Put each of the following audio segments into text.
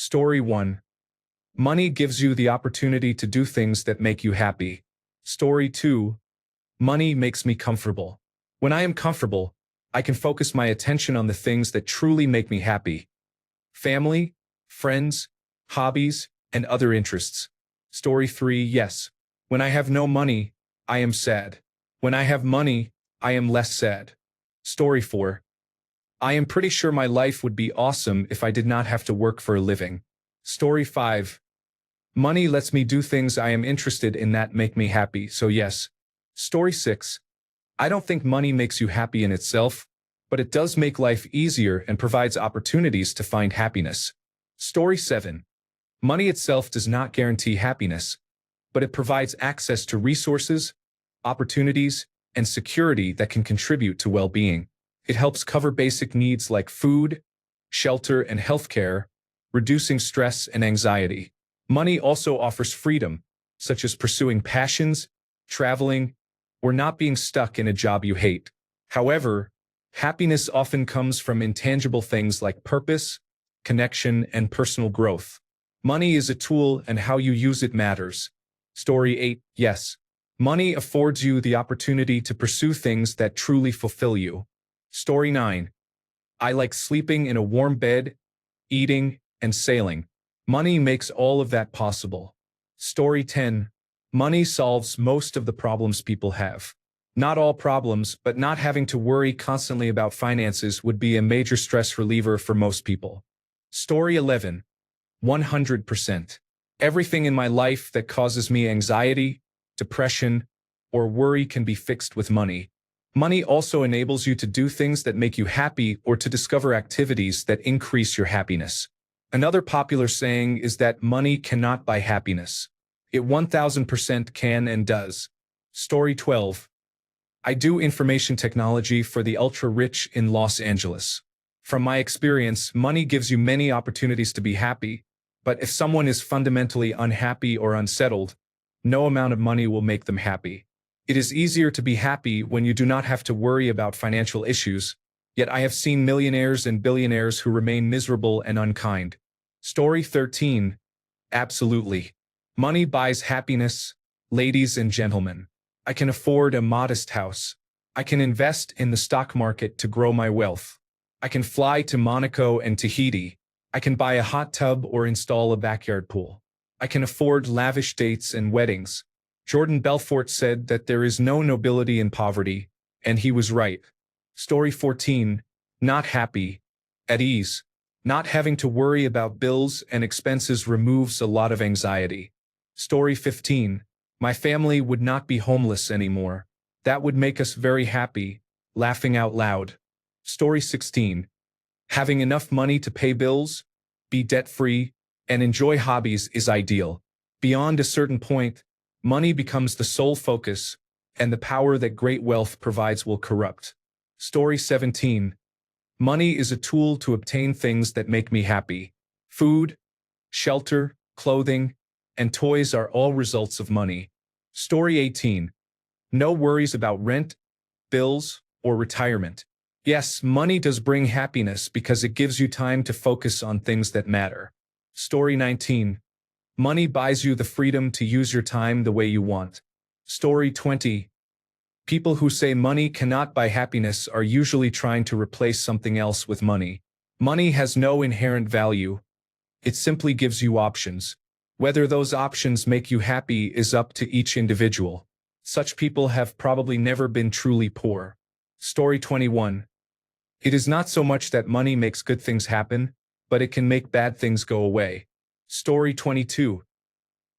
Story 1. Money gives you the opportunity to do things that make you happy. Story 2. Money makes me comfortable. When I am comfortable, I can focus my attention on the things that truly make me happy. Family, friends, hobbies, and other interests. Story 3. Yes. When I have no money, I am sad. When I have money, I am less sad. Story 4. I am pretty sure my life would be awesome if I did not have to work for a living. Story 5. Money lets me do things I am interested in that make me happy, so yes. Story 6. I don't think money makes you happy in itself, but it does make life easier and provides opportunities to find happiness. Story 7. Money itself does not guarantee happiness, but it provides access to resources, opportunities, and security that can contribute to well-being. It helps cover basic needs like food, shelter, and healthcare, reducing stress and anxiety. Money also offers freedom, such as pursuing passions, traveling, or not being stuck in a job you hate. However, happiness often comes from intangible things like purpose, connection, and personal growth. Money is a tool, and how you use it matters. Story 8. Yes. Money affords you the opportunity to pursue things that truly fulfill you. Story 9. I like sleeping in a warm bed, eating, and sailing. Money makes all of that possible. Story 10. Money solves most of the problems people have. Not all problems, but not having to worry constantly about finances would be a major stress reliever for most people. Story 11. 100%. Everything in my life that causes me anxiety, depression, or worry can be fixed with money. Money also enables you to do things that make you happy or to discover activities that increase your happiness. Another popular saying is that money cannot buy happiness. It 1000% can and does. Story 12. I do information technology for the ultra-rich in Los Angeles. From my experience, money gives you many opportunities to be happy, but if someone is fundamentally unhappy or unsettled, no amount of money will make them happy. It is easier to be happy when you do not have to worry about financial issues, yet I have seen millionaires and billionaires who remain miserable and unkind. Story 13. Absolutely. Money buys happiness, ladies and gentlemen. I can afford a modest house. I can invest in the stock market to grow my wealth. I can fly to Monaco and Tahiti. I can buy a hot tub or install a backyard pool. I can afford lavish dates and weddings. Jordan Belfort said that there is no nobility in poverty, and he was right. Story 14. Not happy. At ease. Not having to worry about bills and expenses removes a lot of anxiety. Story 15. My family would not be homeless anymore. That would make us very happy, laughing out loud. Story 16. Having enough money to pay bills, be debt-free, and enjoy hobbies is ideal. Beyond a certain point, money becomes the sole focus, and the power that great wealth provides will corrupt. Story 17. Money is a tool to obtain things that make me happy. Food, shelter, clothing, and toys are all results of money. Story 18. No worries about rent, bills, or retirement. Yes, money does bring happiness because it gives you time to focus on things that matter. Story 19. Money buys you the freedom to use your time the way you want. Story 20. People who say money cannot buy happiness are usually trying to replace something else with money. Money has no inherent value. It simply gives you options. Whether those options make you happy is up to each individual. Such people have probably never been truly poor. Story 21. It is not so much that money makes good things happen, but it can make bad things go away. Story 22.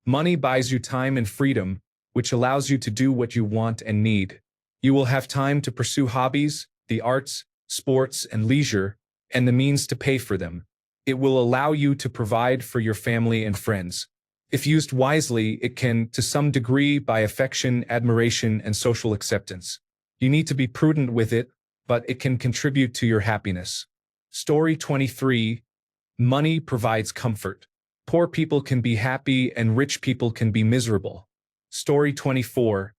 Money buys you time and freedom, which allows you to do what you want and need. You will have time to pursue hobbies, the arts, sports, and leisure, and the means to pay for them. It will allow you to provide for your family and friends. If used wisely, it can, to some degree, buy affection, admiration, and social acceptance. You need to be prudent with it, but it can contribute to your happiness. Story 23. Money provides comfort. Poor people can be happy and rich people can be miserable. Story 24.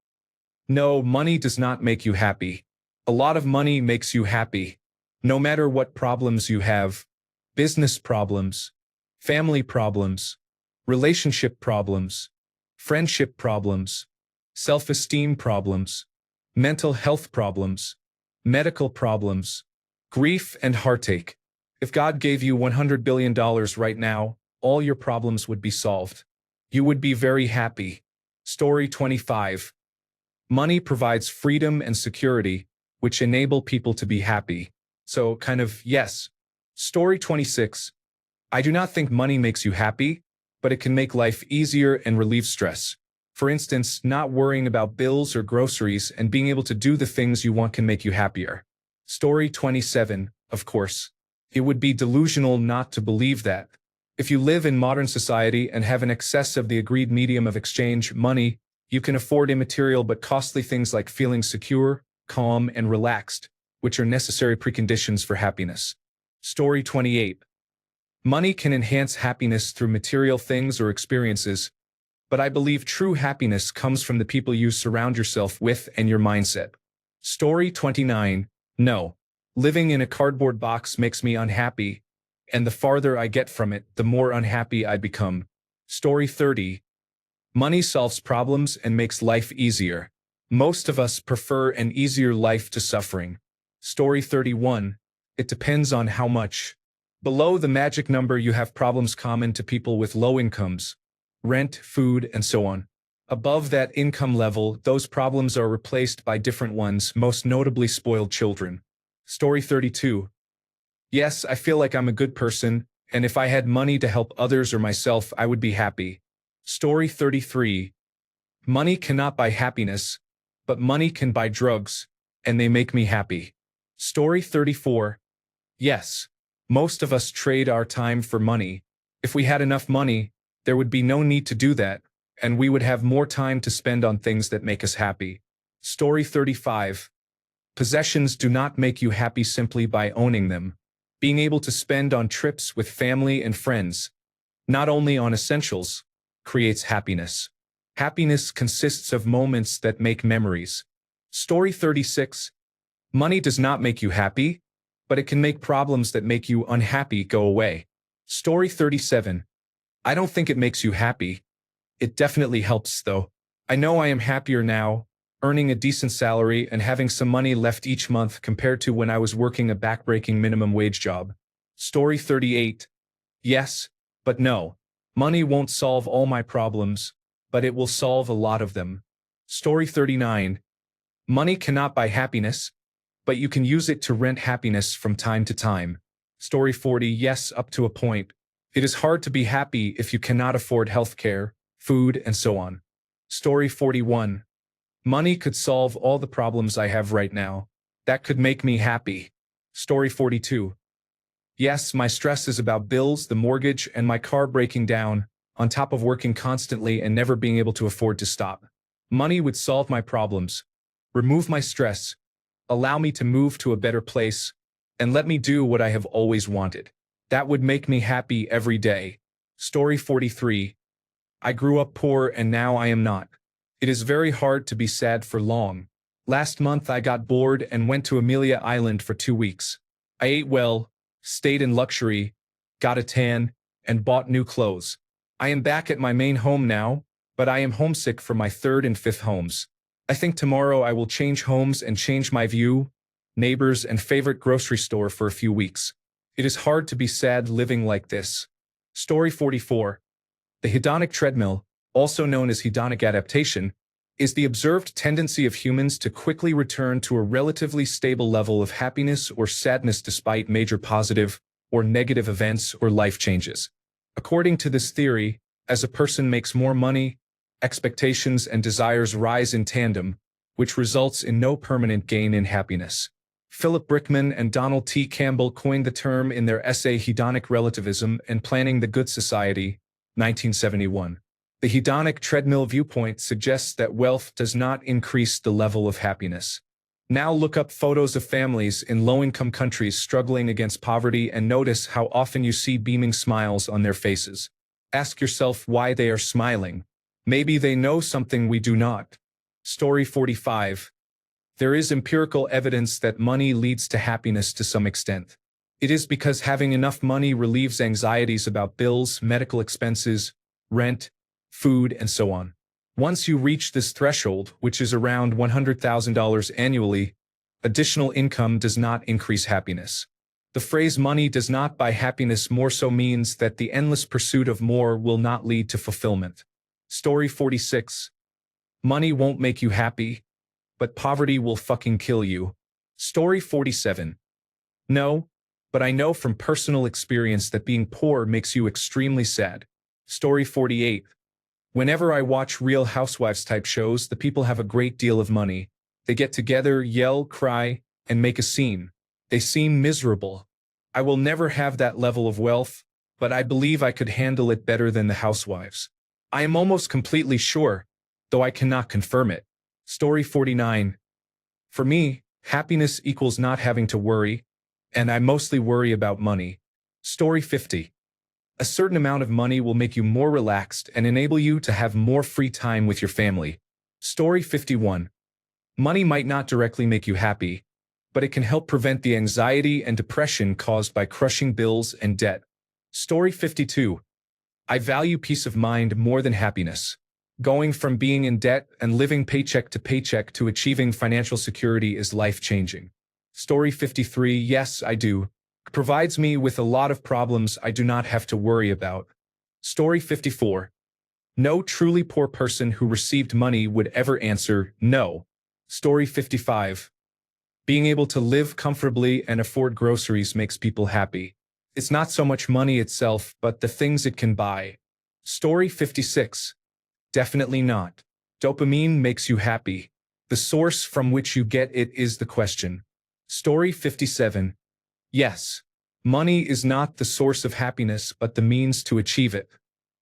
No, money does not make you happy. A lot of money makes you happy. No matter what problems you have, business problems, family problems, relationship problems, friendship problems, self-esteem problems, mental health problems, medical problems, grief and heartache. If God gave you $100 billion right now, all your problems would be solved. You would be very happy. Story 25. Money provides freedom and security, which enable people to be happy. So, kind of, yes. Story 26. I do not think money makes you happy, but it can make life easier and relieve stress. For instance, not worrying about bills or groceries and being able to do the things you want can make you happier. Story 27. Of course. It would be delusional not to believe that. If you live in modern society and have an excess of the agreed medium of exchange, money, you can afford immaterial but costly things like feeling secure, calm, and relaxed, which are necessary preconditions for happiness. Story 28. Money can enhance happiness through material things or experiences, but I believe true happiness comes from the people you surround yourself with and your mindset. Story 29. No. Living in a cardboard box makes me unhappy, and the farther I get from it, the more unhappy I become. Story 30. Money solves problems and makes life easier. Most of us prefer an easier life to suffering. Story 31. It depends on how much. Below the magic number you have problems common to people with low incomes, rent, food, and so on. Above that income level, those problems are replaced by different ones, most notably spoiled children. Story 32. Yes, I feel like I'm a good person, and if I had money to help others or myself, I would be happy. Story 33. Money cannot buy happiness, but money can buy drugs, and they make me happy. Story 34. Yes, most of us trade our time for money. If we had enough money, there would be no need to do that, and we would have more time to spend on things that make us happy. Story 35. Possessions do not make you happy simply by owning them. Being able to spend on trips with family and friends, not only on essentials, creates happiness. Happiness consists of moments that make memories. Story 36. Money does not make you happy, but it can make problems that make you unhappy go away. Story 37. I don't think it makes you happy. It definitely helps, though. I know I am happier now, earning a decent salary and having some money left each month compared to when I was working a backbreaking minimum wage job. Story 38. Yes, but no. Money won't solve all my problems, but it will solve a lot of them. Story 39. Money cannot buy happiness, but you can use it to rent happiness from time to time. Story 40. Yes, up to a point. It is hard to be happy if you cannot afford healthcare, food, and so on. Story 41. Money could solve all the problems I have right now. That could make me happy. Story 42. Yes, my stress is about bills, the mortgage, and my car breaking down, on top of working constantly and never being able to afford to stop. Money would solve my problems, remove my stress, allow me to move to a better place, and let me do what I have always wanted. That would make me happy every day. Story 43. I grew up poor and now I am not. It is very hard to be sad for long. Last month I got bored and went to Amelia Island for 2 weeks. I ate well, stayed in luxury, got a tan, and bought new clothes. I am back at my main home now, but I am homesick for my third and fifth homes. I think tomorrow I will change homes and change my view, neighbors, and favorite grocery store for a few weeks. It is hard to be sad living like this. Story 44. The hedonic treadmill, also known as hedonic adaptation, is the observed tendency of humans to quickly return to a relatively stable level of happiness or sadness despite major positive or negative events or life changes. According to this theory, as a person makes more money, expectations and desires rise in tandem, which results in no permanent gain in happiness. Philip Brickman and Donald T. Campbell coined the term in their essay Hedonic Relativism and Planning the Good Society, 1971. The hedonic treadmill viewpoint suggests that wealth does not increase the level of happiness. Now look up photos of families in low-income countries struggling against poverty and notice how often you see beaming smiles on their faces. Ask yourself why they are smiling. Maybe they know something we do not. Story 45. There is empirical evidence that money leads to happiness to some extent. It is because having enough money relieves anxieties about bills, medical expenses, rent, food, and so on. Once you reach this threshold, which is around $100,000 annually, additional income does not increase happiness. The phrase money does not buy happiness more so means that the endless pursuit of more will not lead to fulfillment. Story 46. Money won't make you happy, but poverty will fucking kill you. Story 47. No, but I know from personal experience that being poor makes you extremely sad. Story 48. Whenever I watch Real Housewives type shows, the people have a great deal of money. They get together, yell, cry, and make a scene. They seem miserable. I will never have that level of wealth, but I believe I could handle it better than the housewives. I am almost completely sure, though I cannot confirm it. Story 49. For me, happiness equals not having to worry, and I mostly worry about money. Story 50. A certain amount of money will make you more relaxed and enable you to have more free time with your family. Story 51. Money might not directly make you happy, but it can help prevent the anxiety and depression caused by crushing bills and debt. Story 52. I value peace of mind more than happiness. Going from being in debt and living paycheck to paycheck to achieving financial security is life-changing. Story 53. Yes, I do. It provides me with a lot of problems I do not have to worry about. Story 54. No truly poor person who received money would ever answer no. Story 55. Being able to live comfortably and afford groceries makes people happy. It's not so much money itself, but the things it can buy. Story 56. Definitely not. Dopamine makes you happy. The source from which you get it is the question. Story 57. Yes. Money is not the source of happiness, but the means to achieve it.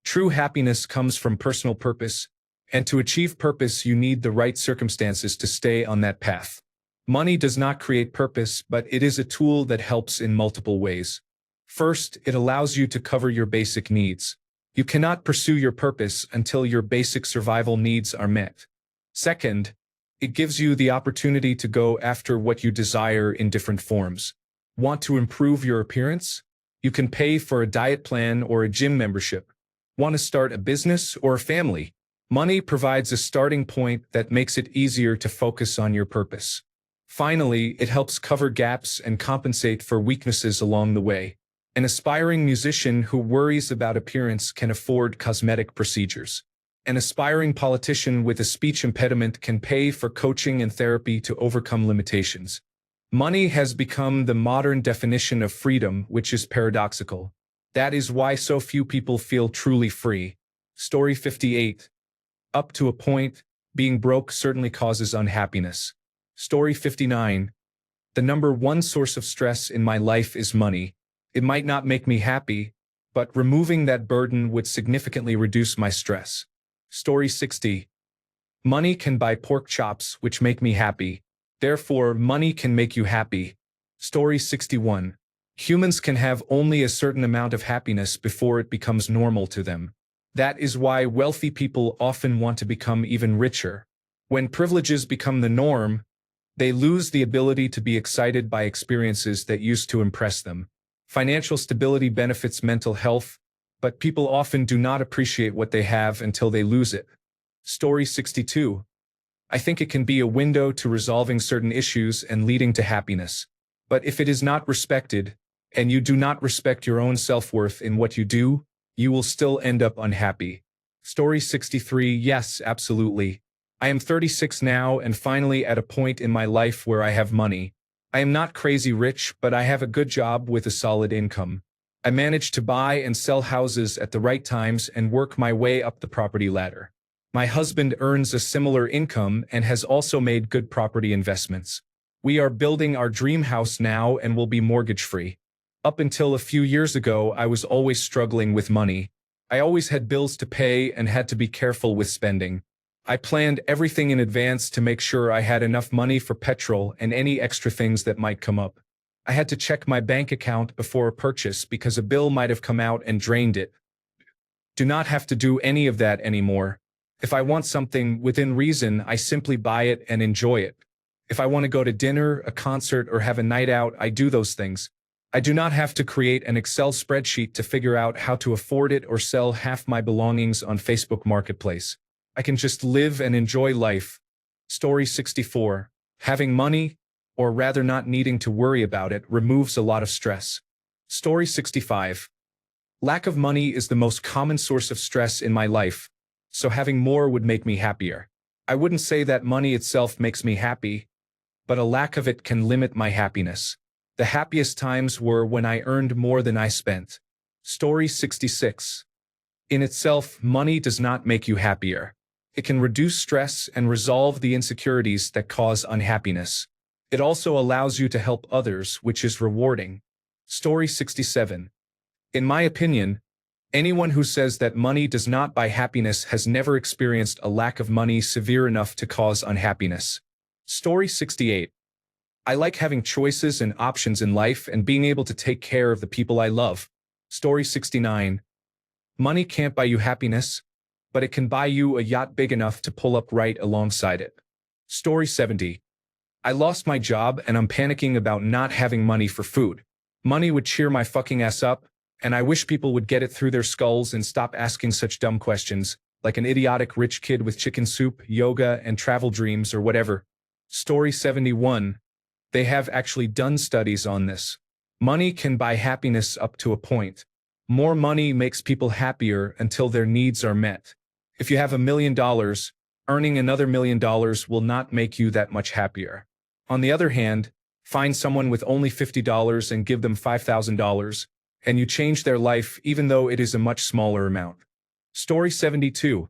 True happiness comes from personal purpose, and to achieve purpose you need the right circumstances to stay on that path. Money does not create purpose, but it is a tool that helps in multiple ways. First, it allows you to cover your basic needs. You cannot pursue your purpose until your basic survival needs are met. Second, it gives you the opportunity to go after what you desire in different forms. Want to improve your appearance? You can pay for a diet plan or a gym membership. Want to start a business or a family? Money provides a starting point that makes it easier to focus on your purpose. Finally, it helps cover gaps and compensate for weaknesses along the way. An aspiring musician who worries about appearance can afford cosmetic procedures. An aspiring politician with a speech impediment can pay for coaching and therapy to overcome limitations. Money has become the modern definition of freedom, which is paradoxical. That is why so few people feel truly free. Story 58. Up to a point, being broke certainly causes unhappiness. Story 59. The number one source of stress in my life is money. It might not make me happy, but removing that burden would significantly reduce my stress. Story 60. Money can buy pork chops, which make me happy. Therefore, money can make you happy. Story 61. Humans can have only a certain amount of happiness before it becomes normal to them. That is why wealthy people often want to become even richer. When privileges become the norm, they lose the ability to be excited by experiences that used to impress them. Financial stability benefits mental health, but people often do not appreciate what they have until they lose it. Story 62. I think it can be a window to resolving certain issues and leading to happiness. But if it is not respected, and you do not respect your own self-worth in what you do, you will still end up unhappy. Story 63. Yes, absolutely. I am 36 now and finally at a point in my life where I have money. I am not crazy rich, but I have a good job with a solid income. I manage to buy and sell houses at the right times and work my way up the property ladder. My husband earns a similar income and has also made good property investments. We are building our dream house now and will be mortgage-free. Up until a few years ago, I was always struggling with money. I always had bills to pay and had to be careful with spending. I planned everything in advance to make sure I had enough money for petrol and any extra things that might come up. I had to check my bank account before a purchase because a bill might have come out and drained it. Do not have to do any of that anymore. If I want something within reason, I simply buy it and enjoy it. If I want to go to dinner, a concert, or have a night out, I do those things. I do not have to create an Excel spreadsheet to figure out how to afford it or sell half my belongings on Facebook Marketplace. I can just live and enjoy life. Story 64. Having money, or rather not needing to worry about it, removes a lot of stress. Story 65. Lack of money is the most common source of stress in my life, so having more would make me happier. I wouldn't say that money itself makes me happy, but a lack of it can limit my happiness. The happiest times were when I earned more than I spent. Story 66. In itself, money does not make you happier. It can reduce stress and resolve the insecurities that cause unhappiness. It also allows you to help others, which is rewarding. Story 67. In my opinion, anyone who says that money does not buy happiness has never experienced a lack of money severe enough to cause unhappiness. Story 68. I like having choices and options in life and being able to take care of the people I love. Story 69. Money can't buy you happiness, but it can buy you a yacht big enough to pull up right alongside it. Story 70. I lost my job and I'm panicking about not having money for food. Money would cheer my fucking ass up, and I wish people would get it through their skulls and stop asking such dumb questions, like an idiotic rich kid with chicken soup, yoga, and travel dreams or whatever. Story 71. They have actually done studies on this. Money can buy happiness up to a point. More money makes people happier until their needs are met. If you have $1 million, earning another $1 million will not make you that much happier. On the other hand, find someone with only $50 and give them $5,000, and you change their life even though it is a much smaller amount. Story 72.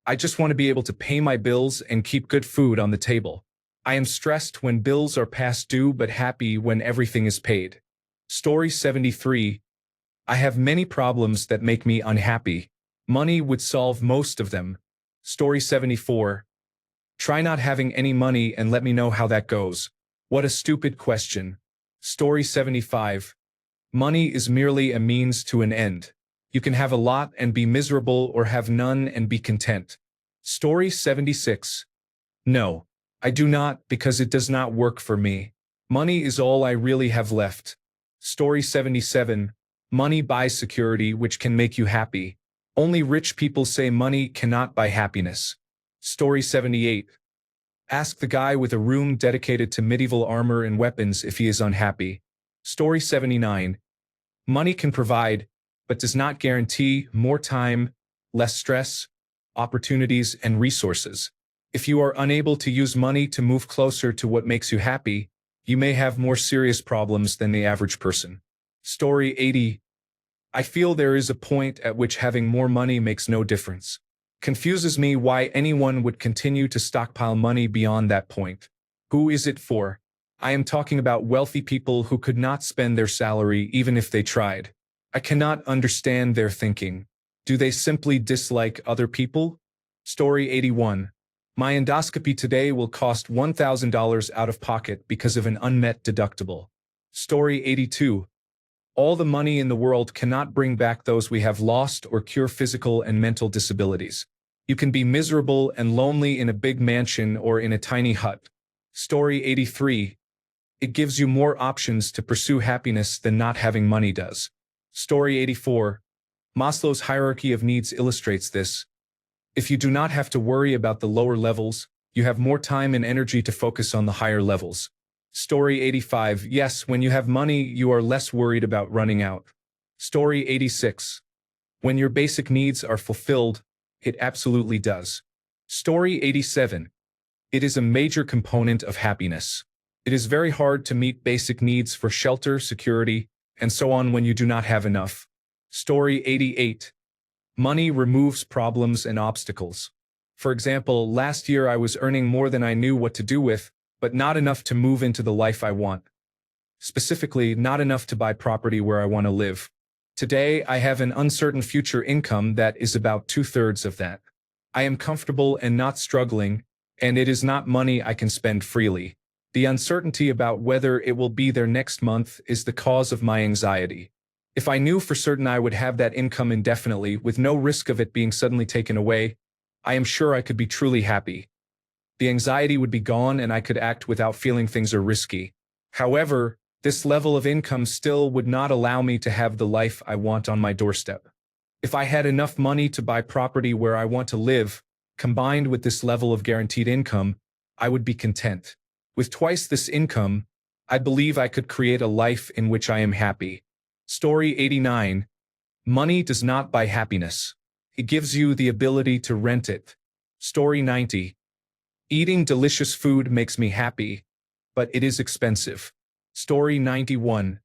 I just want to be able to pay my bills and keep good food on the table. I am stressed when bills are past due but happy when everything is paid. Story 73. I have many problems that make me unhappy. Money would solve most of them. Story 74. Try not having any money and let me know how that goes. What a stupid question. Story 75. Money is merely a means to an end. You can have a lot and be miserable or have none and be content. Story 76. No, I do not, because it does not work for me. Money is all I really have left. Story 77. Money buys security, which can make you happy. Only rich people say money cannot buy happiness. Story 78. Ask the guy with a room dedicated to medieval armor and weapons if he is unhappy. Story 79. Money can provide, but does not guarantee more time, less stress, opportunities, and resources. If you are unable to use money to move closer to what makes you happy, you may have more serious problems than the average person. Story 80. I feel there is a point at which having more money makes no difference. Confuses me why anyone would continue to stockpile money beyond that point. Who is it for? I am talking about wealthy people who could not spend their salary even if they tried. I cannot understand their thinking. Do they simply dislike other people? Story 81. My endoscopy today will cost $1,000 out of pocket because of an unmet deductible. Story 82. All the money in the world cannot bring back those we have lost or cure physical and mental disabilities. You can be miserable and lonely in a big mansion or in a tiny hut. Story 83. It gives you more options to pursue happiness than not having money does. Story 84. Maslow's hierarchy of needs illustrates this. If you do not have to worry about the lower levels, you have more time and energy to focus on the higher levels. Story 85. Yes, when you have money, you are less worried about running out. Story 86. When your basic needs are fulfilled, it absolutely does. Story 87. It is a major component of happiness. It is very hard to meet basic needs for shelter, security, and so on when you do not have enough. Story 88. Money removes problems and obstacles. For example, last year I was earning more than I knew what to do with, but not enough to move into the life I want. Specifically, not enough to buy property where I want to live. Today, I have an uncertain future income that is about 2/3 of that. I am comfortable and not struggling, and it is not money I can spend freely. The uncertainty about whether it will be there next month is the cause of my anxiety. If I knew for certain I would have that income indefinitely with no risk of it being suddenly taken away, I am sure I could be truly happy. The anxiety would be gone and I could act without feeling things are risky. However, This level of income still would not allow me to have the life I want on my doorstep. If I had enough money to buy property where I want to live, combined with this level of guaranteed income, I would be content. With twice this income, I believe I could create a life in which I am happy. Story 89. Money does not buy happiness. It gives you the ability to rent it. Story 90. Eating delicious food makes me happy, but it is expensive. Story 91.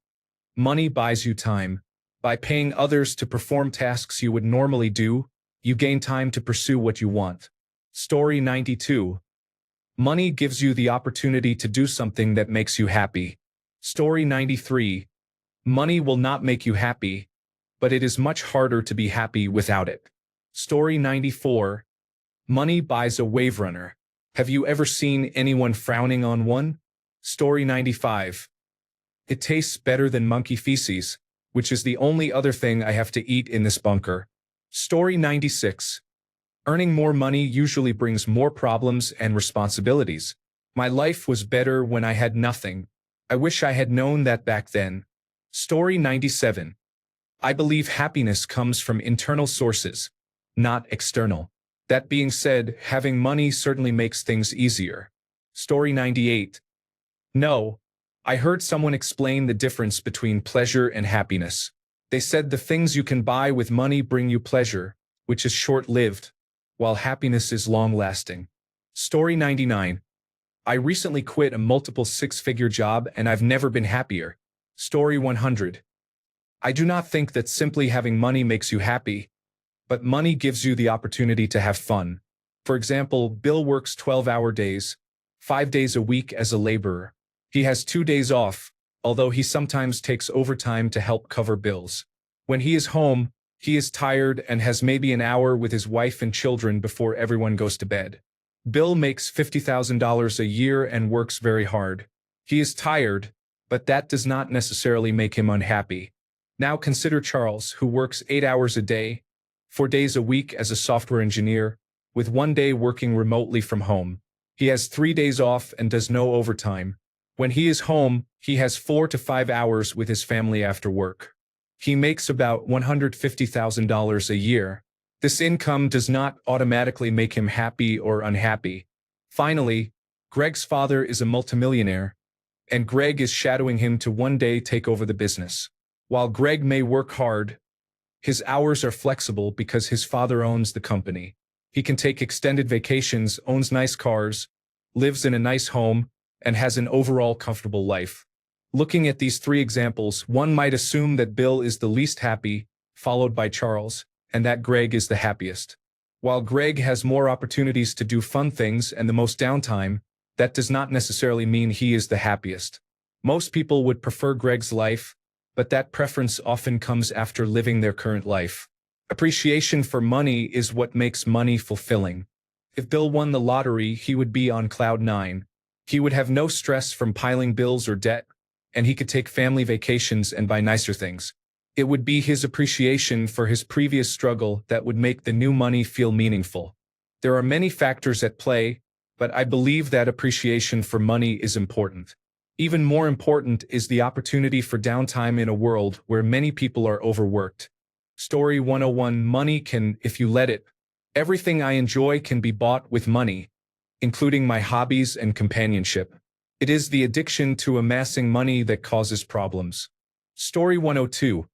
Money buys you time. By paying others to perform tasks you would normally do, you gain time to pursue what you want. Story 92. Money gives you the opportunity to do something that makes you happy. Story 93. Money will not make you happy, but it is much harder to be happy without it. Story 94. Money buys a wave runner. Have you ever seen anyone frowning on one? Story 95. It tastes better than monkey feces, which is the only other thing I have to eat in this bunker. Story 96. Earning more money usually brings more problems and responsibilities. My life was better when I had nothing. I wish I had known that back then. Story 97. I believe happiness comes from internal sources, not external. That being said, having money certainly makes things easier. Story 98. No, I heard someone explain the difference between pleasure and happiness. They said the things you can buy with money bring you pleasure, which is short-lived, while happiness is long-lasting. Story 99. I recently quit a multiple six-figure job and I've never been happier. Story 100. I do not think that simply having money makes you happy, but money gives you the opportunity to have fun. For example, Bill works 12-hour days, 5 days a week as a laborer. He has 2 days off, although he sometimes takes overtime to help cover bills. When he is home, he is tired and has maybe an hour with his wife and children before everyone goes to bed. Bill makes $50,000 a year and works very hard. He is tired, but that does not necessarily make him unhappy. Now consider Charles, who works 8 hours a day, 4 days a week as a software engineer, with 1 day working remotely from home. He has 3 days off and does no overtime. When he is home, he has 4 to 5 hours with his family after work. He makes about $150,000 a year. This income does not automatically make him happy or unhappy. Finally, Greg's father is a multimillionaire, and Greg is shadowing him to one day take over the business. While Greg may work hard, his hours are flexible because his father owns the company. He can take extended vacations, owns nice cars, lives in a nice home, and has an overall comfortable life. Looking at these 3 examples, one might assume that Bill is the least happy, followed by Charles, and that Greg is the happiest. While Greg has more opportunities to do fun things and the most downtime, that does not necessarily mean he is the happiest. Most people would prefer Greg's life, but that preference often comes after living their current life. Appreciation for money is what makes money fulfilling. If Bill won the lottery, he would be on cloud 9. He would have no stress from piling bills or debt, and he could take family vacations and buy nicer things. It would be his appreciation for his previous struggle that would make the new money feel meaningful. There are many factors at play, but I believe that appreciation for money is important. Even more important is the opportunity for downtime in a world where many people are overworked. Story 101. Money can, if you let it. Everything I enjoy can be bought with money, including my hobbies and companionship. It is the addiction to amassing money that causes problems. Story 102.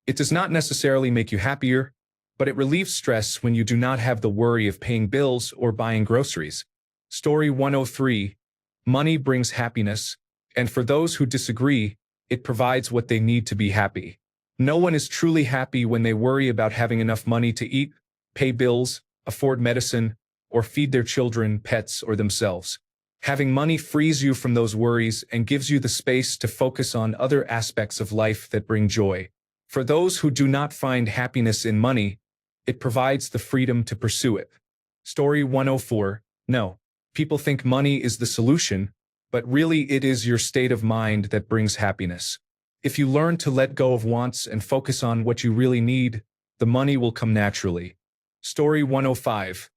It does not necessarily make you happier, but it relieves stress when you do not have the worry of paying bills or buying groceries. Story 103. Money brings happiness, and for those who disagree, it provides what they need to be happy. No one is truly happy when they worry about having enough money to eat, pay bills, afford medicine, or feed their children, pets, or themselves. Having money frees you from those worries and gives you the space to focus on other aspects of life that bring joy. For those who do not find happiness in money, it provides the freedom to pursue it. Story 104. No, people think money is the solution, but really it is your state of mind that brings happiness. If you learn to let go of wants and focus on what you really need, the money will come naturally. Story 105.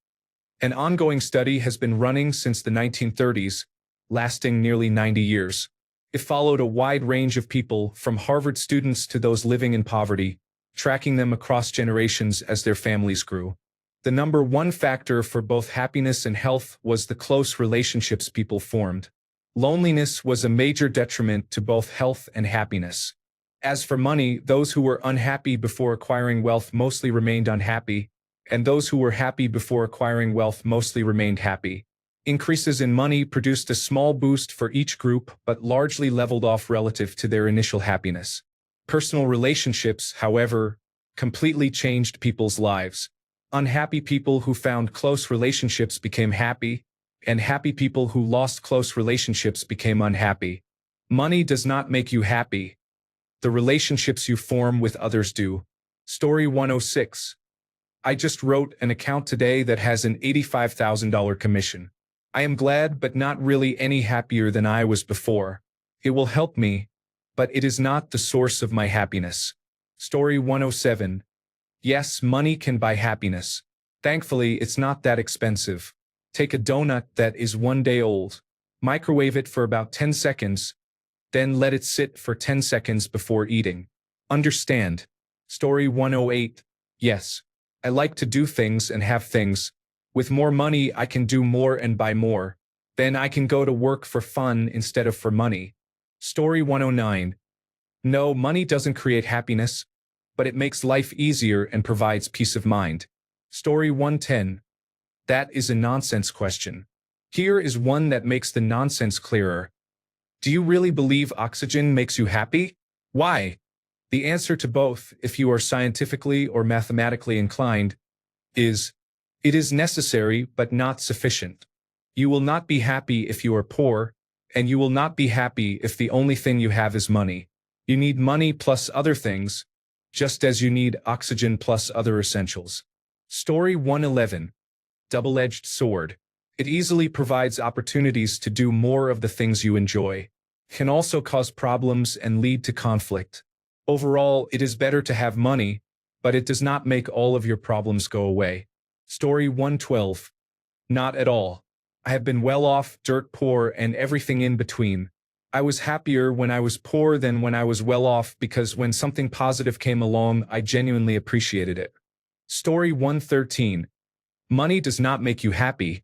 An ongoing study has been running since the 1930s, lasting nearly 90 years. It followed a wide range of people, from Harvard students to those living in poverty, tracking them across generations as their families grew. The number one factor for both happiness and health was the close relationships people formed. Loneliness was a major detriment to both health and happiness. As for money, those who were unhappy before acquiring wealth mostly remained unhappy, and those who were happy before acquiring wealth mostly remained happy. Increases in money produced a small boost for each group but largely leveled off relative to their initial happiness. Personal relationships, however, completely changed people's lives. Unhappy people who found close relationships became happy, and happy people who lost close relationships became unhappy. Money does not make you happy. The relationships you form with others do. Story 106. I just wrote an account today that has an $85,000 commission. I am glad but not really any happier than I was before. It will help me, but it is not the source of my happiness. Story 107. Yes, money can buy happiness. Thankfully, it's not that expensive. Take a donut that is 1 day old. Microwave it for about 10 seconds, then let it sit for 10 seconds before eating. Understand? Story 108. Yes, I like to do things and have things. With more money, I can do more and buy more. Then I can go to work for fun instead of for money. Story 109. No, money doesn't create happiness, but it makes life easier and provides peace of mind. Story 110. That is a nonsense question. Here is one that makes the nonsense clearer. Do you really believe oxygen makes you happy? Why? The answer to both, if you are scientifically or mathematically inclined, is it is necessary but not sufficient. You will not be happy if you are poor, and you will not be happy if the only thing you have is money. You need money plus other things, just as you need oxygen plus other essentials. Story 111. Double-edged sword. It easily provides opportunities to do more of the things you enjoy. Can also cause problems and lead to conflict. Overall, it is better to have money, but it does not make all of your problems go away. Story 112. Not at all. I have been well off, dirt poor, and everything in between. I was happier when I was poor than when I was well off because when something positive came along, I genuinely appreciated it. Story 113. Money does not make you happy,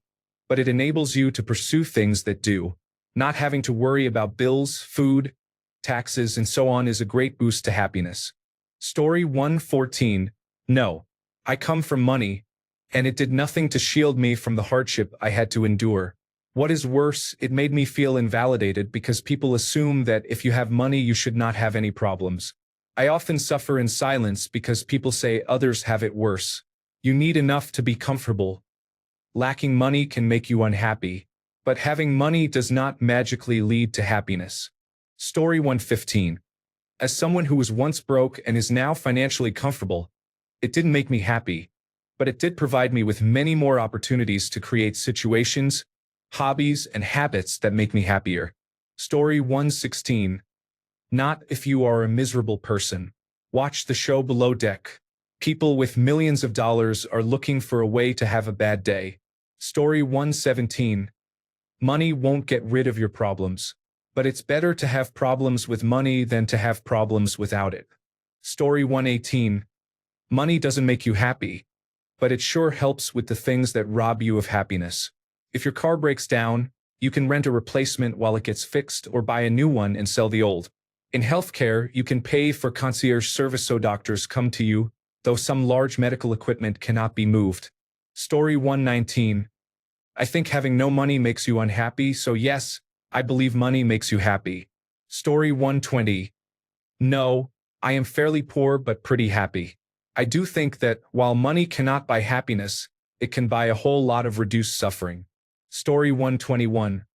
but it enables you to pursue things that do. Not having to worry about bills, food, taxes, and so on is a great boost to happiness. Story 114. No. I come from money, and it did nothing to shield me from the hardship I had to endure. What is worse, it made me feel invalidated because people assume that if you have money you should not have any problems. I often suffer in silence because people say others have it worse. You need enough to be comfortable. Lacking money can make you unhappy, but having money does not magically lead to happiness. Story 115. As someone who was once broke and is now financially comfortable, it didn't make me happy, but it did provide me with many more opportunities to create situations, hobbies, and habits that make me happier. Story 116. Not if you are a miserable person. Watch the show Below Deck. People with millions of dollars are looking for a way to have a bad day. Story 117. Money won't get rid of your problems, but it's better to have problems with money than to have problems without it. Story 118. Money doesn't make you happy, but it sure helps with the things that rob you of happiness. If your car breaks down, you can rent a replacement while it gets fixed or buy a new one and sell the old. In healthcare, you can pay for concierge service so doctors come to you, though some large medical equipment cannot be moved. Story 119. I think having no money makes you unhappy, so yes, I believe money makes you happy. Story 120. No, I am fairly poor but pretty happy. I do think that, while money cannot buy happiness, it can buy a whole lot of reduced suffering. Story 121.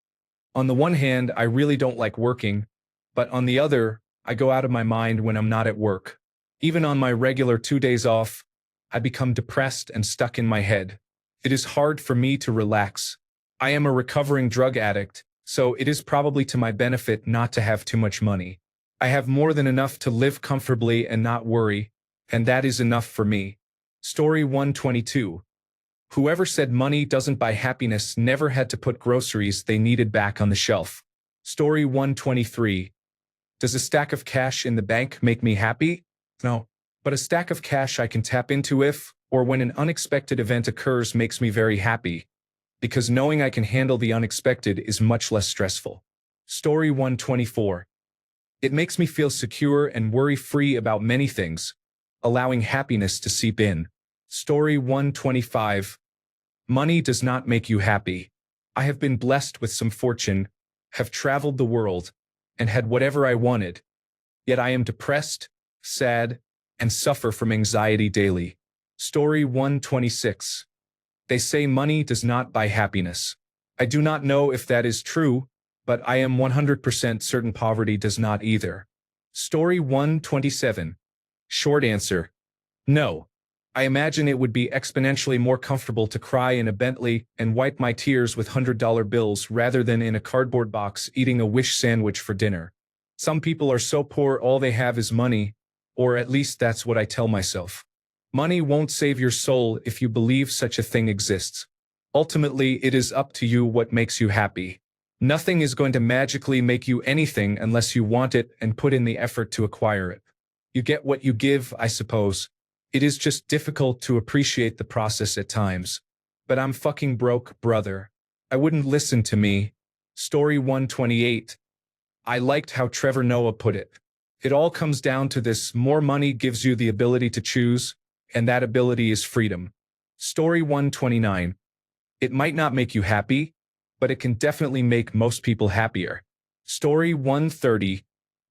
On the one hand, I really don't like working, but on the other, I go out of my mind when I'm not at work. Even on my regular 2 days off, I become depressed and stuck in my head. It is hard for me to relax. I am a recovering drug addict, so it is probably to my benefit not to have too much money. I have more than enough to live comfortably and not worry, and that is enough for me. Story 122. Whoever said money doesn't buy happiness never had to put groceries they needed back on the shelf. Story 123. Does a stack of cash in the bank make me happy? No. But a stack of cash I can tap into if, or when an unexpected event occurs makes me very happy, because knowing I can handle the unexpected is much less stressful. Story 124. It makes me feel secure and worry-free about many things, allowing happiness to seep in. Story 125. Money does not make you happy. I have been blessed with some fortune, have traveled the world, and had whatever I wanted. Yet I am depressed, sad, and suffer from anxiety daily. Story 126. They say money does not buy happiness. I do not know if that is true, but I am 100% certain poverty does not either. Story 127. Short answer. No. I imagine it would be exponentially more comfortable to cry in a Bentley and wipe my tears with $100 bills rather than in a cardboard box eating a Wish sandwich for dinner. Some people are so poor all they have is money, or at least that's what I tell myself. Money won't save your soul if you believe such a thing exists. Ultimately, it is up to you what makes you happy. Nothing is going to magically make you anything unless you want it and put in the effort to acquire it. You get what you give, I suppose. It is just difficult to appreciate the process at times. But I'm fucking broke, brother. I wouldn't listen to me. Story 128. I liked how Trevor Noah put it. It all comes down to this: more money gives you the ability to choose, and that ability is freedom. Story 129. It might not make you happy, but it can definitely make most people happier. Story 130.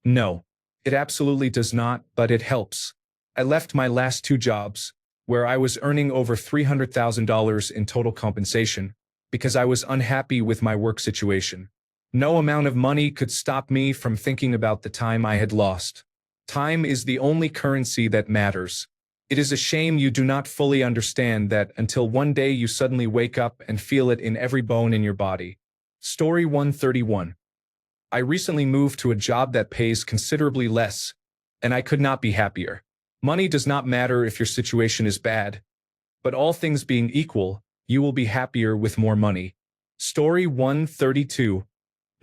No, it absolutely does not, but it helps. I left my last 2 jobs, where I was earning over $300,000 in total compensation, because I was unhappy with my work situation. No amount of money could stop me from thinking about the time I had lost. Time is the only currency that matters. It is a shame you do not fully understand that until one day you suddenly wake up and feel it in every bone in your body. Story 131. I recently moved to a job that pays considerably less, and I could not be happier. Money does not matter if your situation is bad, but all things being equal, you will be happier with more money. Story 132.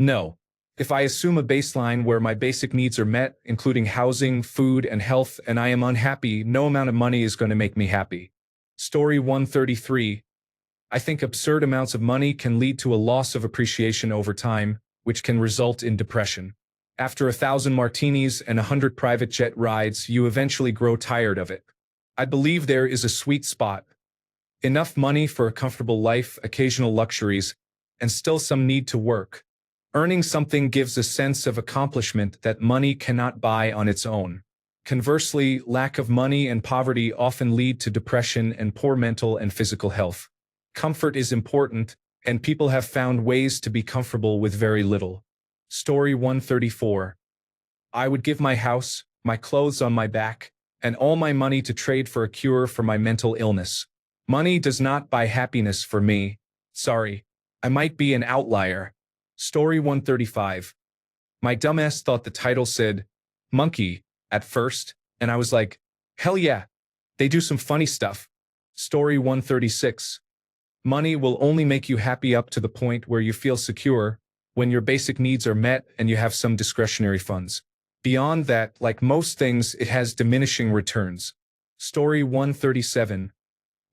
No. If I assume a baseline where my basic needs are met, including housing, food, and health, and I am unhappy, no amount of money is going to make me happy. Story 133. I think absurd amounts of money can lead to a loss of appreciation over time, which can result in depression. After 1,000 martinis and 100 private jet rides, you eventually grow tired of it. I believe there is a sweet spot. Enough money for a comfortable life, occasional luxuries, and still some need to work. Earning something gives a sense of accomplishment that money cannot buy on its own. Conversely, lack of money and poverty often lead to depression and poor mental and physical health. Comfort is important, and people have found ways to be comfortable with very little. Story 134. I would give my house, my clothes on my back, and all my money to trade for a cure for my mental illness. Money does not buy happiness for me. Sorry, I might be an outlier. Story 135. My dumbass thought the title said monkey at first, and I was like, hell yeah, they do some funny stuff. Story 136. Money will only make you happy up to the point where you feel secure, when your basic needs are met and you have some discretionary funds. Beyond that, like most things, it has diminishing returns. Story 137.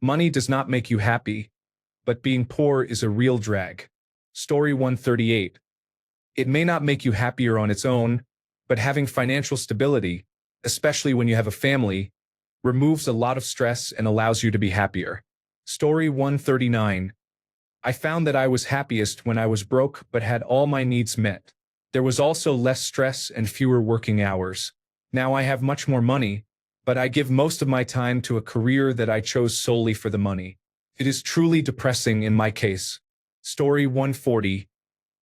Money does not make you happy, but being poor is a real drag. Story 138. It may not make you happier on its own, but having financial stability, especially when you have a family, removes a lot of stress and allows you to be happier. Story 139. I found that I was happiest when I was broke but had all my needs met. There was also less stress and fewer working hours. Now I have much more money, but I give most of my time to a career that I chose solely for the money. It is truly depressing in my case. Story 140.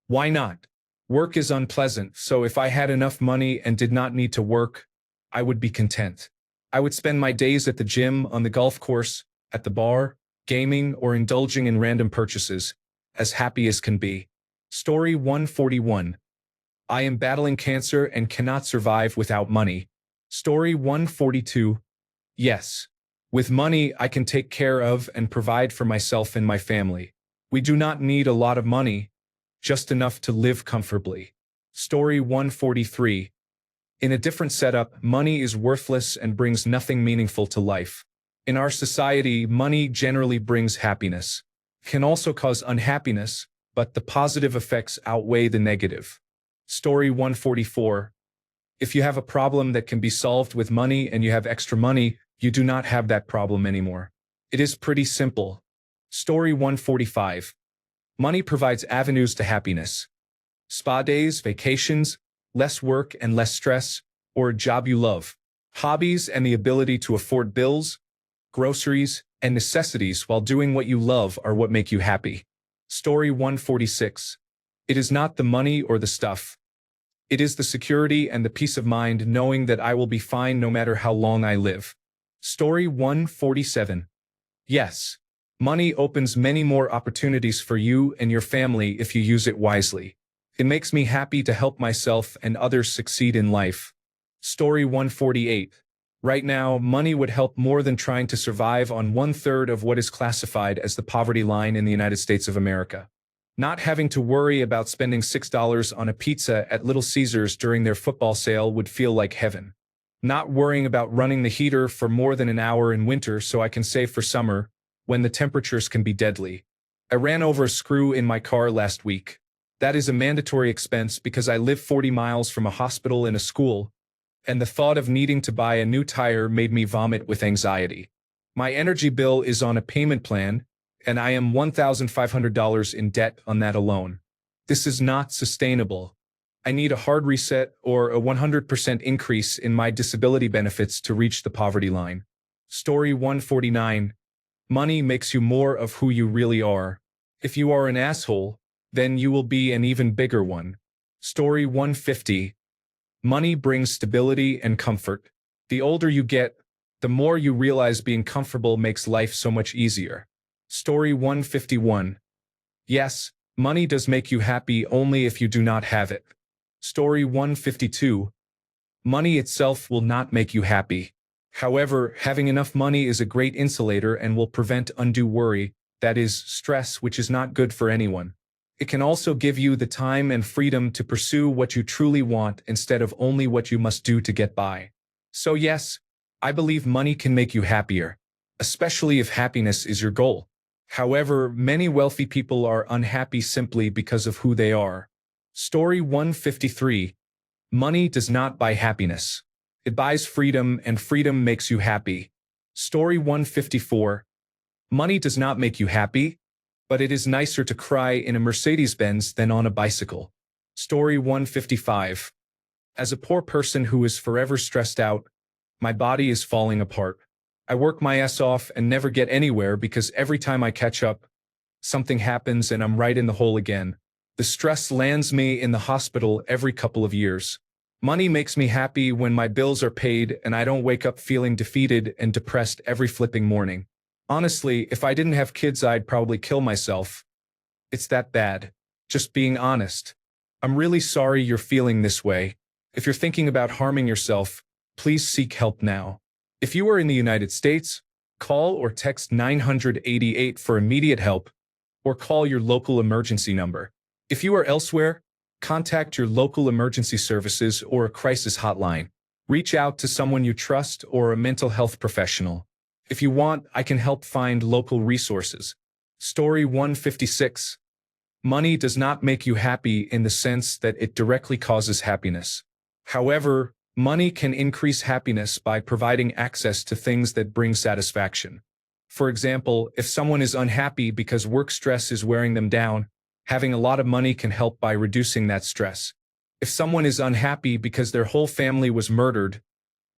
Why not? Work is unpleasant, so if I had enough money and did not need to work, I would be content. I would spend my days at the gym, on the golf course, at the bar, gaming, or indulging in random purchases, as happy as can be. Story 141. I am battling cancer and cannot survive without money. Story 142. Yes. With money, I can take care of and provide for myself and my family. We do not need a lot of money, just enough to live comfortably. Story 143. In a different setup, money is worthless and brings nothing meaningful to life. In our society, money generally brings happiness. It can also cause unhappiness, but the positive effects outweigh the negative. Story 144. If you have a problem that can be solved with money and you have extra money, you do not have that problem anymore. It is pretty simple. Story 145. Money provides avenues to happiness. Spa days, vacations, less work and less stress, or a job you love. Hobbies and the ability to afford bills, groceries, and necessities while doing what you love are what make you happy. Story 146. It is not the money or the stuff. It is the security and the peace of mind knowing that I will be fine no matter how long I live. Story 147. Yes, money opens many more opportunities for you and your family if you use it wisely. It makes me happy to help myself and others succeed in life. Story 148. Right now, money would help more than trying to survive on 1/3 of what is classified as the poverty line in the United States of America. Not having to worry about spending $6 on a pizza at Little Caesars during their football sale would feel like heaven. Not worrying about running the heater for more than an hour in winter so I can save for summer, when the temperatures can be deadly. I ran over a screw in my car last week. That is a mandatory expense because I live 40 miles from a hospital and a school, and the thought of needing to buy a new tire made me vomit with anxiety. My energy bill is on a payment plan, and I am $1,500 in debt on that alone. This is not sustainable. I need a hard reset or a 100% increase in my disability benefits to reach the poverty line. Story 149. Money makes you more of who you really are. If you are an asshole, then you will be an even bigger one. Story 150. Money brings stability and comfort. The older you get, the more you realize being comfortable makes life so much easier. Story 151. Yes, money does make you happy only if you do not have it. Story 152. Money itself will not make you happy. However, having enough money is a great insulator and will prevent undue worry, that is, stress, which is not good for anyone. It can also give you the time and freedom to pursue what you truly want instead of only what you must do to get by. So yes, I believe money can make you happier, especially if happiness is your goal. However, many wealthy people are unhappy simply because of who they are. Story 153. Money does not buy happiness. It buys freedom, and freedom makes you happy. Story 154. Money does not make you happy, but it is nicer to cry in a Mercedes-Benz than on a bicycle. Story 155. As a poor person who is forever stressed out, my body is falling apart. I work my ass off and never get anywhere because every time I catch up, something happens and I'm right in the hole again. The stress lands me in the hospital every couple of years. Money makes me happy when my bills are paid and I don't wake up feeling defeated and depressed every flipping morning. Honestly, if I didn't have kids, I'd probably kill myself. It's that bad. Just being honest. I'm really sorry you're feeling this way. If you're thinking about harming yourself, please seek help now. If you are in the United States, call or text 988 for immediate help, or call your local emergency number. If you are elsewhere, contact your local emergency services or a crisis hotline. Reach out to someone you trust or a mental health professional. If you want, I can help find local resources. Story 156. Money does not make you happy in the sense that it directly causes happiness. However, money can increase happiness by providing access to things that bring satisfaction. For example, if someone is unhappy because work stress is wearing them down, having a lot of money can help by reducing that stress. If someone is unhappy because their whole family was murdered,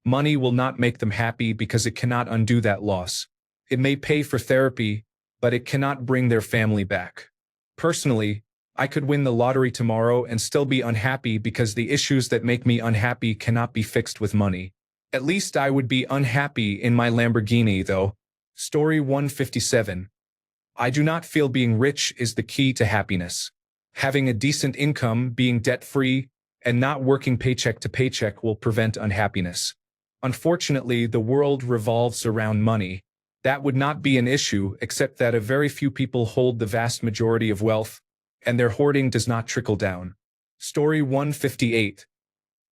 money will not make them happy because it cannot undo that loss. It may pay for therapy, but it cannot bring their family back. Personally, I could win the lottery tomorrow and still be unhappy because the issues that make me unhappy cannot be fixed with money. At least I would be unhappy in my Lamborghini, though. Story 157. I do not feel being rich is the key to happiness. Having a decent income, being debt-free, and not working paycheck to paycheck will prevent unhappiness. Unfortunately, the world revolves around money. That would not be an issue, except that a very few people hold the vast majority of wealth, and their hoarding does not trickle down. Story 158.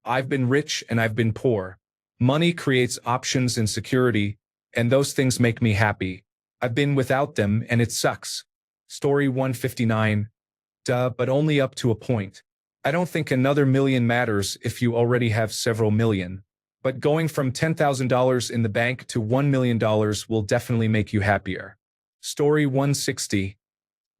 I've been rich and I've been poor. Money creates options and security, and those things make me happy. I've been without them and it sucks. Story 159. Duh, but only up to a point. I don't think another million matters if you already have several million. But going from $10,000 in the bank to $1 million will definitely make you happier. Story 160.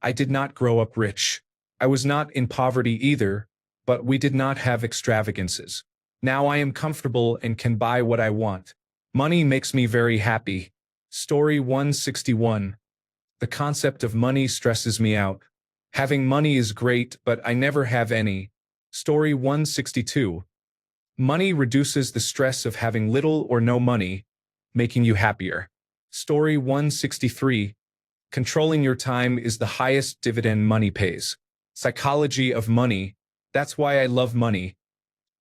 I did not grow up rich. I was not in poverty either, but we did not have extravagances. Now I am comfortable and can buy what I want. Money makes me very happy. Story 161. The concept of money stresses me out. Having money is great, but I never have any. Story 162. Money reduces the stress of having little or no money, making you happier. Story 163. Controlling your time is the highest dividend money pays. Psychology of money. That's why I love money.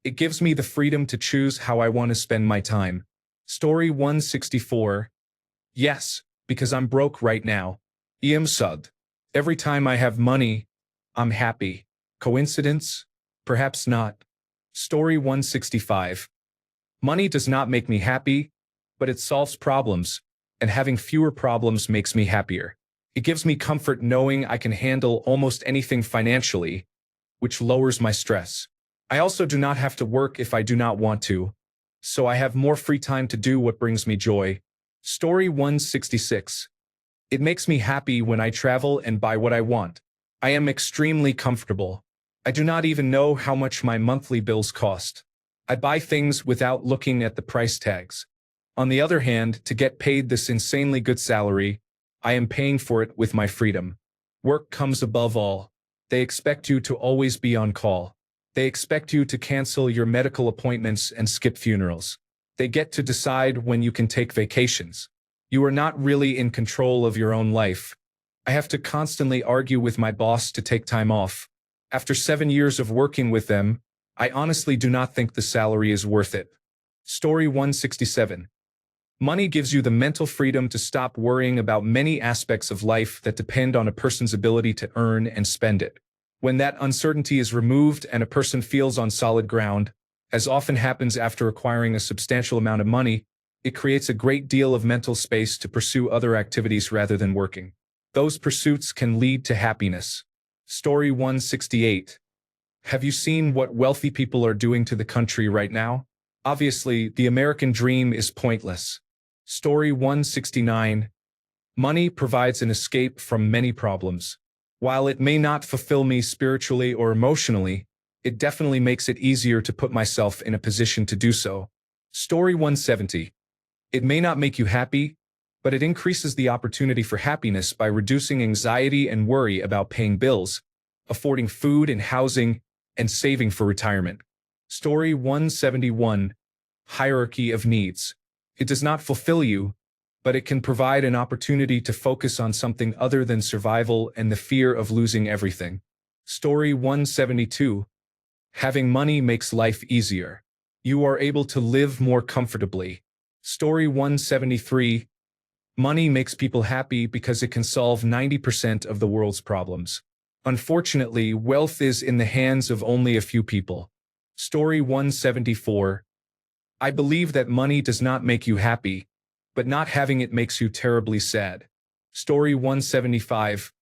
It gives me the freedom to choose how I want to spend my time. Story 164. Yes, because I'm broke right now. I'm sud. Every time I have money, I'm happy. Coincidence? Perhaps not. Story 165. Money does not make me happy, but it solves problems, and having fewer problems makes me happier. It gives me comfort knowing I can handle almost anything financially, which lowers my stress. I also do not have to work if I do not want to, so I have more free time to do what brings me joy. Story 166. It makes me happy when I travel and buy what I want. I am extremely comfortable. I do not even know how much my monthly bills cost. I buy things without looking at the price tags. On the other hand, to get paid this insanely good salary, I am paying for it with my freedom. Work comes above all. They expect you to always be on call. They expect you to cancel your medical appointments and skip funerals. They get to decide when you can take vacations. You are not really in control of your own life. I have to constantly argue with my boss to take time off. After 7 years of working with them, I honestly do not think the salary is worth it. Story 167. Money gives you the mental freedom to stop worrying about many aspects of life that depend on a person's ability to earn and spend it. When that uncertainty is removed and a person feels on solid ground, as often happens after acquiring a substantial amount of money, it creates a great deal of mental space to pursue other activities rather than working. Those pursuits can lead to happiness. Story 168. Have you seen what wealthy people are doing to the country right now? Obviously, the American dream is pointless. Story 169. Money provides an escape from many problems. While it may not fulfill me spiritually or emotionally, it definitely makes it easier to put myself in a position to do so. Story 170. It may not make you happy, but it increases the opportunity for happiness by reducing anxiety and worry about paying bills, affording food and housing, and saving for retirement. Story 171. Hierarchy of needs. It does not fulfill you, but it can provide an opportunity to focus on something other than survival and the fear of losing everything. Story 172. Having money makes life easier. You are able to live more comfortably. Story 173. Money makes people happy because it can solve 90% of the world's problems. Unfortunately, wealth is in the hands of only a few people. Story 174. I believe that money does not make you happy, but not having it makes you terribly sad. Story 175.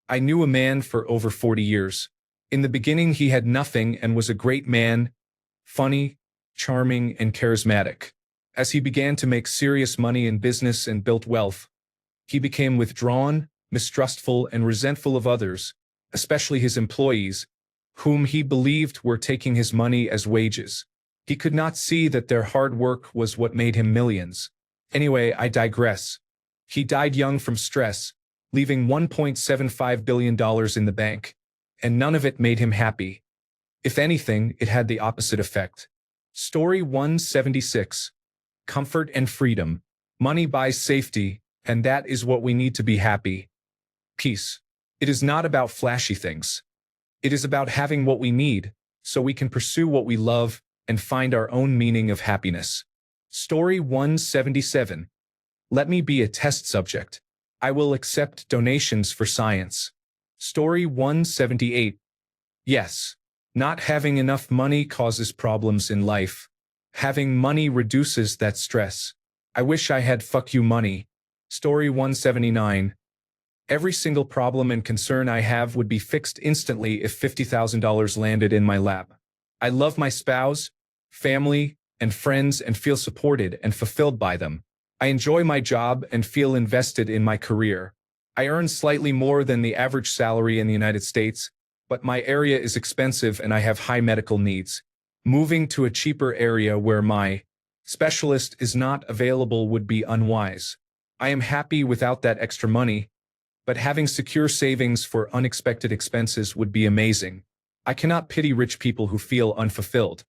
I knew a man for over 40 years. In the beginning, he had nothing and was a great man, funny, charming, and charismatic. As he began to make serious money in business and built wealth, he became withdrawn, mistrustful, and resentful of others, especially his employees, whom he believed were taking his money as wages. He could not see that their hard work was what made him millions. Anyway, I digress. He died young from stress, leaving $1.75 billion in the bank, and none of it made him happy. If anything, it had the opposite effect. Story 176. Comfort and freedom. Money buys safety, and that is what we need to be happy. Peace. It is not about flashy things. It is about having what we need, so we can pursue what we love and find our own meaning of happiness. Story 177. Let me be a test subject. I will accept donations for science. Story 178. Yes. Not having enough money causes problems in life. Having money reduces that stress. I wish I had fuck you money. Story 179. Every single problem and concern I have would be fixed instantly if $50,000 landed in my lap. I love my spouse, family, and friends and feel supported and fulfilled by them. I enjoy my job and feel invested in my career. I earn slightly more than the average salary in the United States, but my area is expensive and I have high medical needs. Moving to a cheaper area where my specialist is not available would be unwise. I am happy without that extra money, but having secure savings for unexpected expenses would be amazing. I cannot pity rich people who feel unfulfilled.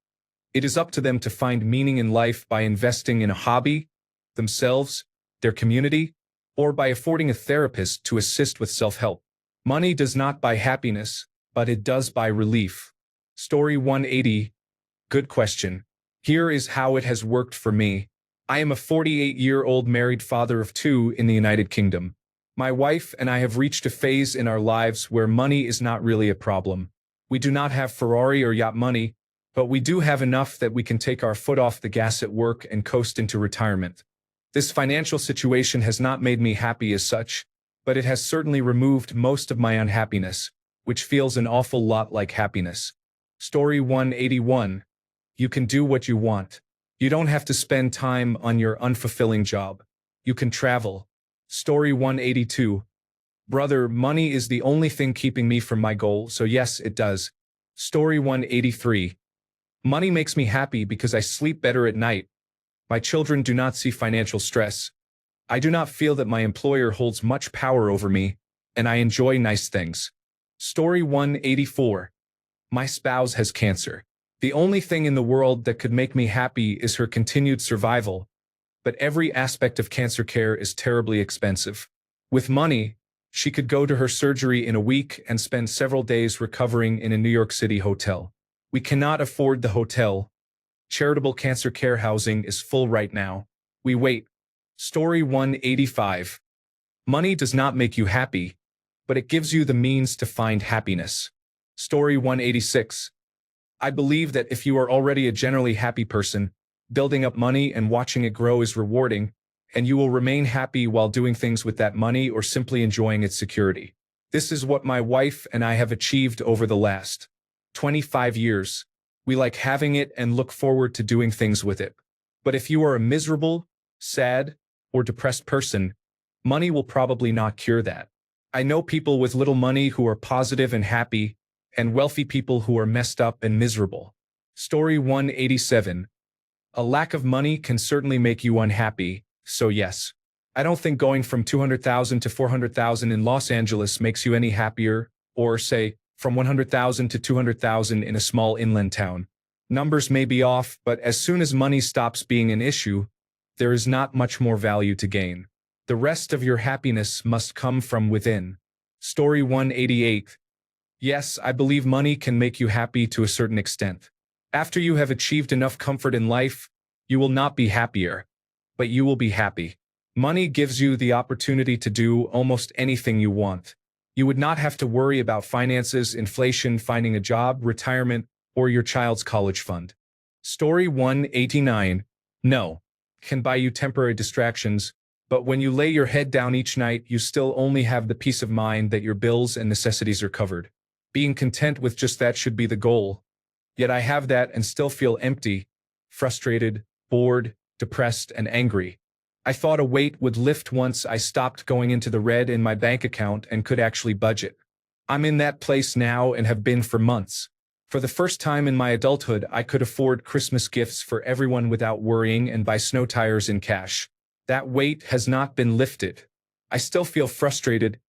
It is up to them to find meaning in life by investing in a hobby, themselves, their community, or by affording a therapist to assist with self-help. Money does not buy happiness, but it does buy relief. Story 180. Good question. Here is how it has worked for me. I am a 48-year-old married father of 2 in the United Kingdom. My wife and I have reached a phase in our lives where money is not really a problem. We do not have Ferrari or yacht money, but we do have enough that we can take our foot off the gas at work and coast into retirement. This financial situation has not made me happy as such, but it has certainly removed most of my unhappiness, which feels an awful lot like happiness. Story 181. You can do what you want. You don't have to spend time on your unfulfilling job. You can travel. Story 182. Brother, money is the only thing keeping me from my goal, so yes, it does. Story 183. Money makes me happy because I sleep better at night. My children do not see financial stress. I do not feel that my employer holds much power over me, and I enjoy nice things. Story 184. My spouse has cancer. The only thing in the world that could make me happy is her continued survival, but every aspect of cancer care is terribly expensive. With money, she could go to her surgery in a week and spend several days recovering in a New York City hotel. We cannot afford the hotel. Charitable cancer care housing is full right now. We wait. Story 185. Money does not make you happy, but it gives you the means to find happiness. Story 186. I believe that if you are already a generally happy person, building up money and watching it grow is rewarding, and you will remain happy while doing things with that money or simply enjoying its security. This is what my wife and I have achieved over the last 25 years. We like having it and look forward to doing things with it. But if you are a miserable, sad, or depressed person, money will probably not cure that. I know people with little money who are positive and happy, and wealthy people who are messed up and miserable. Story 187. A lack of money can certainly make you unhappy, so yes. I don't think going from 200,000 to 400,000 in Los Angeles makes you any happier, or say, from 100,000 to 200,000 in a small inland town. Numbers may be off, but as soon as money stops being an issue, there is not much more value to gain. The rest of your happiness must come from within. Story 188. Yes, I believe money can make you happy to a certain extent. After you have achieved enough comfort in life, you will not be happier, but you will be happy. Money gives you the opportunity to do almost anything you want. You would not have to worry about finances, inflation, finding a job, retirement, or your child's college fund. Story 189. No. Can buy you temporary distractions, but when you lay your head down each night, you still only have the peace of mind that your bills and necessities are covered. Being content with just that should be the goal. Yet I have that and still feel empty, frustrated, bored, depressed, and angry. I thought a weight would lift once I stopped going into the red in my bank account and could actually budget. I'm in that place now and have been for months. For the first time in my adulthood, I could afford Christmas gifts for everyone without worrying and buy snow tires in cash. That weight has not been lifted. I still feel frustrated,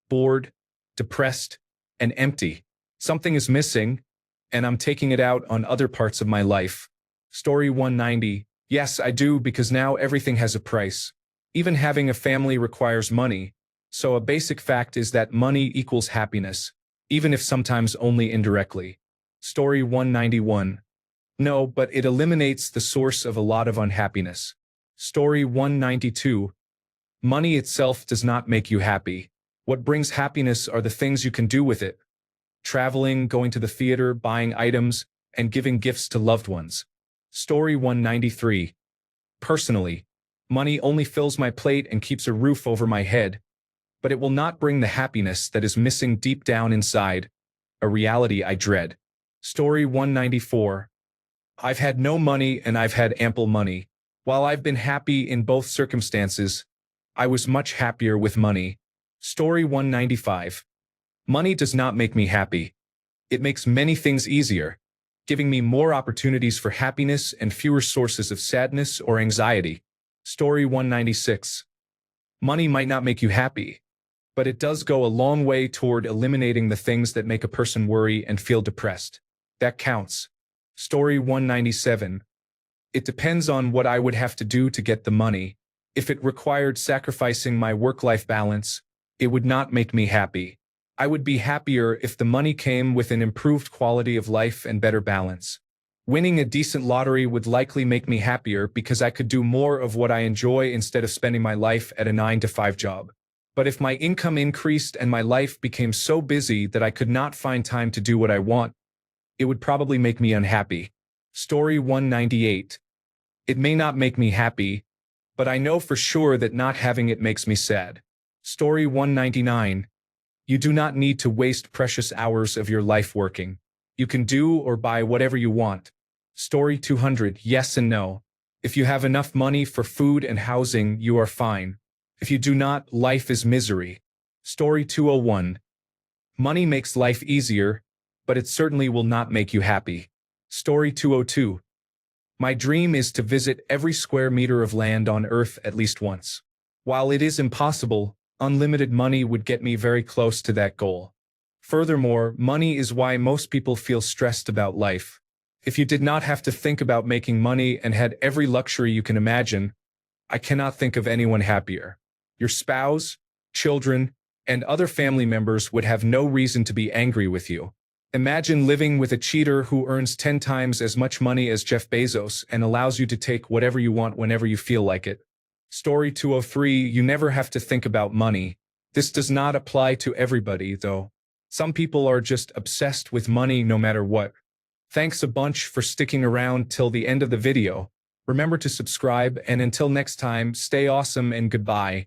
bored, depressed, and empty. Something is missing, and I'm taking it out on other parts of my life. Story 190. Yes, I do, because now everything has a price. Even having a family requires money, so a basic fact is that money equals happiness, even if sometimes only indirectly. Story 191. No, but it eliminates the source of a lot of unhappiness. Story 192. Money itself does not make you happy. What brings happiness are the things you can do with it. traveling, going to the theater, buying items, and giving gifts to loved ones. Story 193. Personally, money only fills my plate and keeps a roof over my head, but it will not bring the happiness that is missing deep down inside, a reality I dread. Story 194. I've had no money and I've had ample money. While I've been happy in both circumstances, I was much happier with money. Story 195. Money does not make me happy. It makes many things easier, giving me more opportunities for happiness and fewer sources of sadness or anxiety. Story 196. Money might not make you happy, but it does go a long way toward eliminating the things that make a person worry and feel depressed. That counts. Story 197. It depends on what I would have to do to get the money. If it required sacrificing my work-life balance, it would not make me happy. I would be happier if the money came with an improved quality of life and better balance. Winning a decent lottery would likely make me happier because I could do more of what I enjoy instead of spending my life at a 9-to-5 job. But if my income increased and my life became so busy that I could not find time to do what I want, it would probably make me unhappy. Story 198. It may not make me happy, but I know for sure that not having it makes me sad. Story 199. You do not need to waste precious hours of your life working. You can do or buy whatever you want. Story 200. Yes and no. If you have enough money for food and housing, you are fine. If you do not, life is misery. Story 201. Money makes life easier, but it certainly will not make you happy. Story 202. My dream is to visit every square meter of land on Earth at least once. While it is impossible, unlimited money would get me very close to that goal. Furthermore, money is why most people feel stressed about life. If you did not have to think about making money and had every luxury you can imagine, I cannot think of anyone happier. Your spouse, children, and other family members would have no reason to be angry with you. Imagine living with a cheater who earns 10 times as much money as Jeff Bezos and allows you to take whatever you want whenever you feel like it. Story 203. You never have to think about money. This does not apply to everybody, though. Some people are just obsessed with money no matter what. Thanks a bunch for sticking around till the end of the video. Remember to subscribe, and until next time, stay awesome and goodbye.